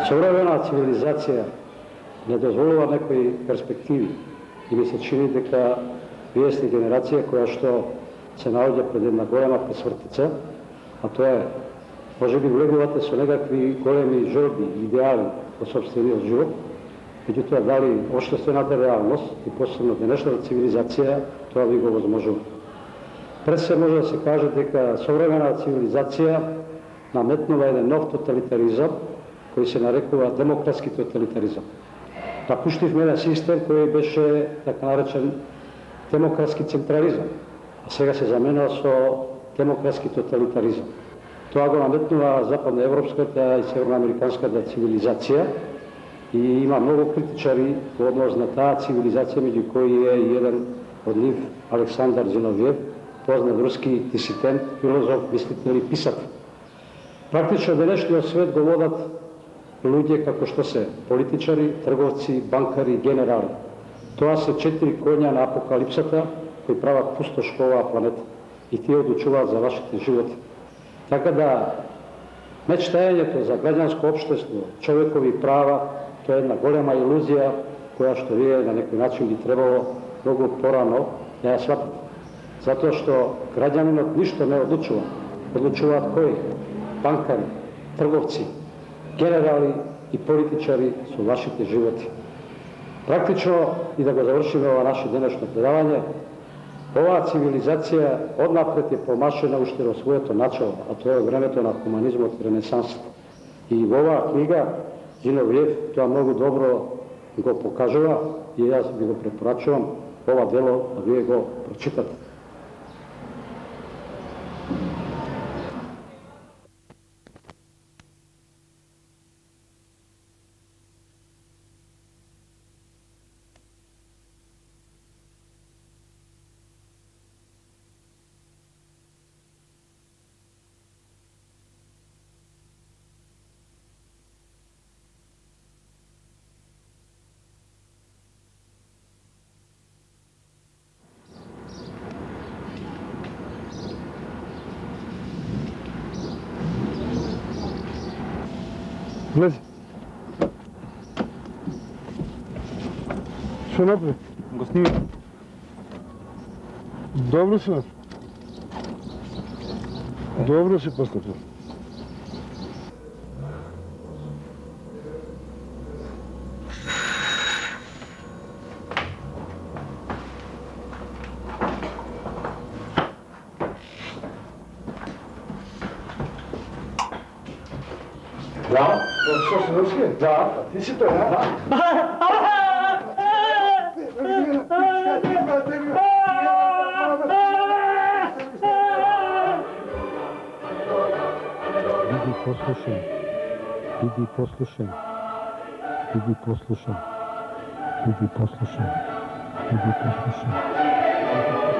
Современа цивилизација не дозволува некои перспективи и ми се чини дека вие сте генерација која што се наоѓа пред една голема пресвртица, а тоа е, може би влегувате со некакви големи желби и идеали во собствениот живот, меѓутоа дали општествената реалност и посебно денешната цивилизација тоа ви го возможува. Пред се може да се каже дека современата цивилизација наметнува еден нов тоталитаризам кој се нарекува демократски тоталитаризам. Напуштивме еден систем кој беше така наречен демократски централизам, а сега се заменува со демократски тоталитаризам. Тоа го наметнува западноевропската и северноамериканската цивилизација и има многу критичари во однос на таа цивилизација, меѓу кои е и еден од нив Александар Зиновиев, познат руски дисидент, филозоф, мислител и писател. Практично денешниот свет го водат луѓе како што се политичари, трговци, банкари, генерали. Тоа се 4 коња на апокалипсата кои прават пустош по оваа планета и тие одлучуваат за вашите животи. Така да мечтањето за граѓанско општество, човекови права, тоа е една голема илузија која што вие на некој начин би требало многу порано да ја сватите. Затоа што граѓанинот ништо не одлучува. Одлучуваат кои? Банкари, трговци, генерали и политичари со вашите животи. Практично, и да го завршиме ова наше денешно предавање, оваа цивилизација однапред е промашена уште во своето начало, а тоа е времето на хуманизмот и ренесансот. И во оваа книга Зиновиев тоа многу добро го покажува и јас ви го препорачувам ова дело да вие го прочитате. Влези. Што направи? Го сними. Добро си направи. Добро си постапил. Да? Што си Нурски? Да. Ти си тој, а? Биди послушен, биди послушен, биди послушен, биди послушен, биди послушен.